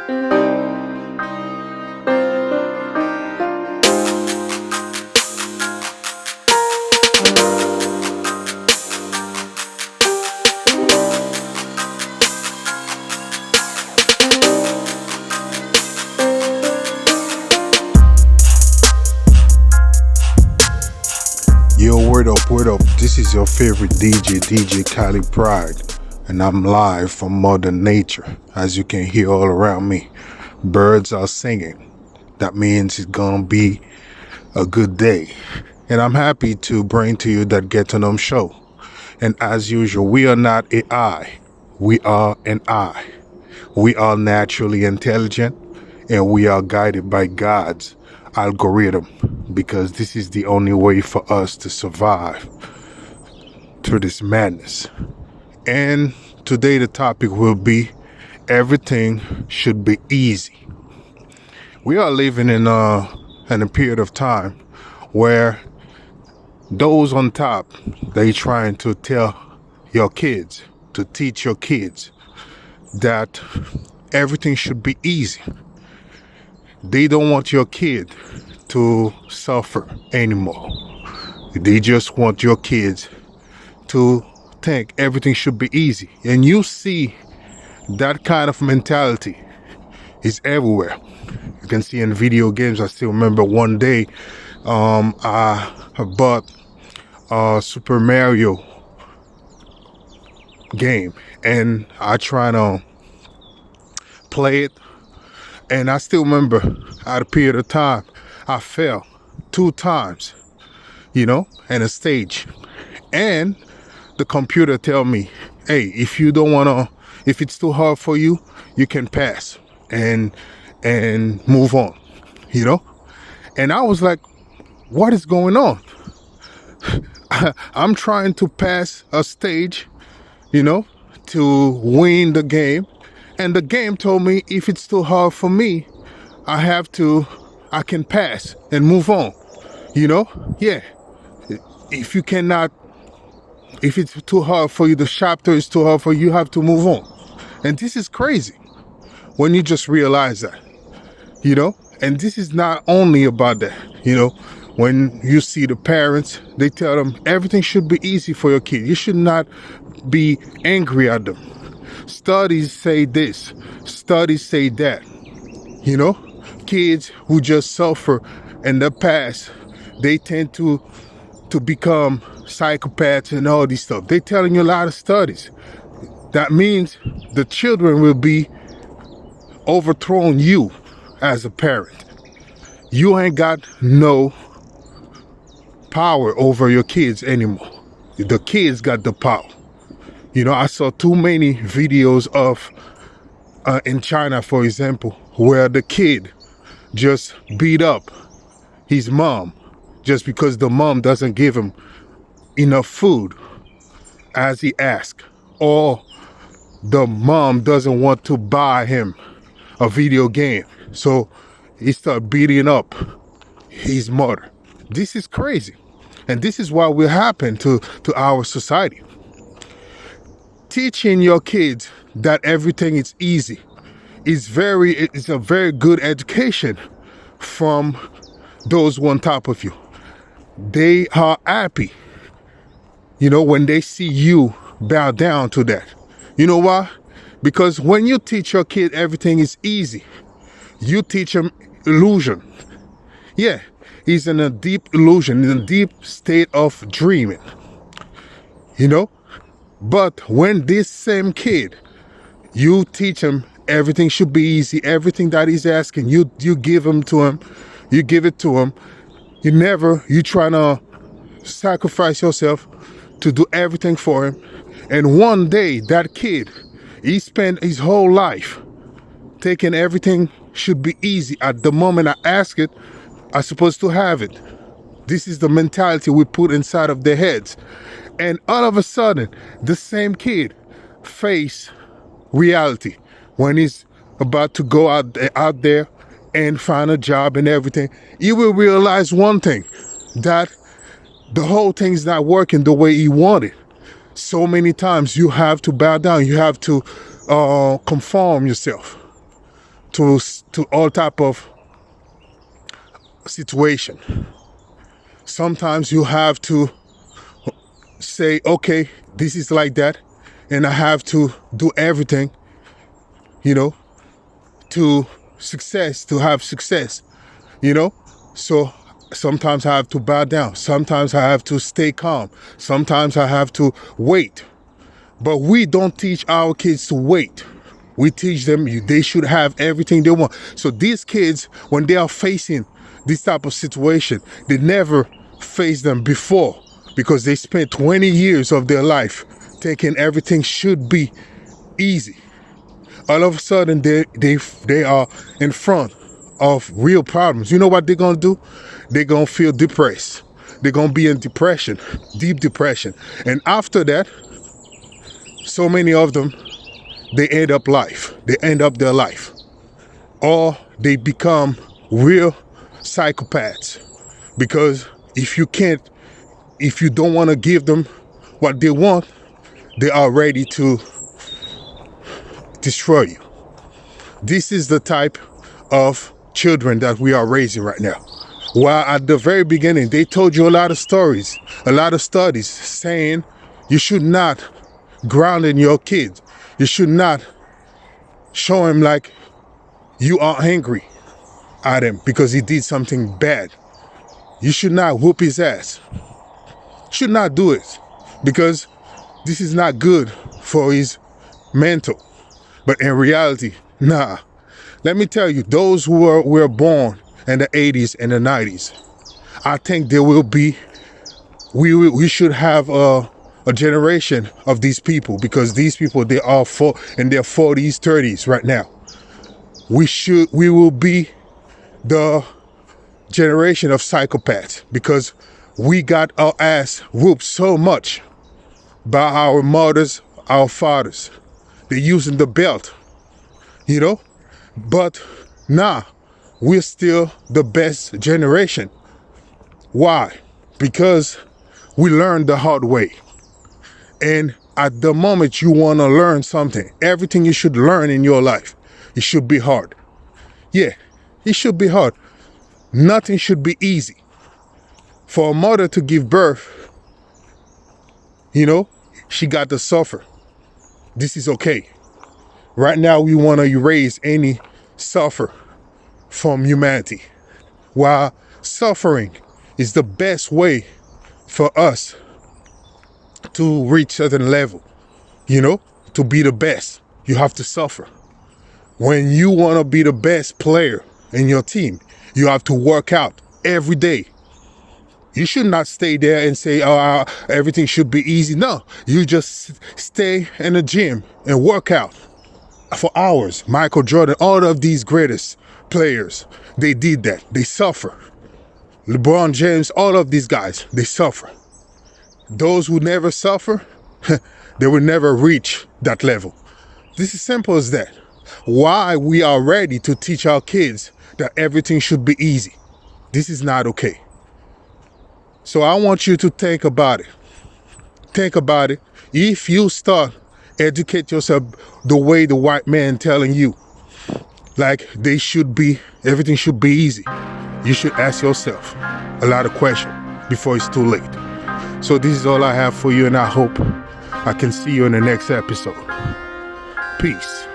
Yo, word up, word up. This is your favorite DJ Cali Pride, and I'm live from Mother Nature. As you can hear all around me, birds are singing. That means it's gonna be a good day. And I'm happy to bring to you that Ghettonome show. And as usual, we are not AI, we are an I. We are naturally intelligent, and we are guided by God's algorithm, because this is the only way for us to survive through this madness. And today the topic will be everything should be easy. We are living in a period of time where those on top, they trying to tell your kids, to teach your kids that everything should be easy. They don't want your kid to suffer anymore. They just want your kids to think everything should be easy. And you see that kind of mentality is everywhere. You can see in video games. I still remember one day I bought a Super Mario game and I tried to play it. And I still remember at a period of time, I fell 2 times, in a stage. And the computer tell me, hey, if you don't want to, if it's too hard for you, you can pass and move on, And I was like, what is going on? I'm trying to pass a stage, to win the game. And the game told me if it's too hard for me, I can pass and move on, Yeah. If it's too hard for you, the chapter is too hard for you, you have to move on. And this is crazy when you just realize that, And this is not only about that, When you see the parents, they tell them everything should be easy for your kid. You should not be angry at them. Studies say this, studies say that, Kids who just suffer in the past, they tend to become psychopaths and all these stuff. They're telling you a lot of studies. That means the children will be overthrown you as a parent. You ain't got no power over your kids anymore. The kids got the power. I saw too many videos of in China, for example, where the kid just beat up his mom just because the mom doesn't give him enough food as he asked, or the mom doesn't want to buy him a video game, so he started beating up his mother. This is crazy, and this is what will happen to our society. Teaching your kids that everything is easy it's a very good education from those on top of you. They are happy, when they see you bow down to that. You know why? Because when you teach your kid everything is easy, you teach him illusion. Yeah, he's in a deep illusion, in a deep state of dreaming, But when this same kid, you teach him everything should be easy, everything that he's asking, you give it to him. You trying to sacrifice yourself to do everything for him. And one day that kid, he spent his whole life taking everything should be easy. At the moment I ask it, I'm supposed to have it. This is the mentality we put inside of their heads. And all of a sudden, the same kid face reality when he's about to go out there and find a job and everything. You will realize one thing, that the whole thing's not working the way he wanted. So many times you have to bow down. You have to conform yourself. to all type of situation. Sometimes you have to say, okay, this is like that, and I have to do everything, to have success, So sometimes I have to bow down. Sometimes I have to stay calm. Sometimes I have to wait. But we don't teach our kids to wait. We teach them they should have everything they want. So these kids, when they are facing this type of situation, they never faced them before because they spent 20 years of their life thinking everything should be easy. All of a sudden, they are in front of real problems. You know what they're going to do? They're going to feel depressed. They're going to be in depression, deep depression. And after that, so many of them, they end up their life. Or they become real psychopaths. Because if you don't want to give them what they want, they are ready to destroy you. This is the type of children that we are raising right now. While at the very beginning, they told you a lot of stories, a lot of studies saying you should not ground in your kids. You should not show him like you are angry at him because he did something bad. You should not whoop his ass. Should not do it because this is not good for his mental. But in reality, nah. Let me tell you, those who were born in the 80s and the 90s, I think there will be, we should have a generation of these people, because these people, they are in their 40s, 30s right now. We will be the generation of psychopaths because we got our ass whooped so much by our mothers, our fathers. They're using the belt, but we're still the best generation. Why? Because we learned the hard way. And at the moment you want to learn something, everything you should learn in your life, it should be hard. Yeah, it should be hard. Nothing should be easy. For a mother to give birth, she got to suffer. This is okay. Right now, we want to erase any suffer from humanity. While suffering is the best way for us to reach certain level, to be the best, you have to suffer. When you want to be the best player in your team, you have to work out every day. You should not stay there and say, everything should be easy. No, you just stay in the gym and work out for hours. Michael Jordan, all of these greatest players, they did that. They suffer. LeBron James, all of these guys, they suffer. Those who never suffer, they will never reach that level. This is simple as that. Why we are ready to teach our kids that everything should be easy. This is not okay. So I want you to think about it. Think about it. If you start educate yourself the way the white man telling you, like everything should be easy, you should ask yourself a lot of questions before it's too late. So this is all I have for you, and I hope I can see you in the next episode. Peace.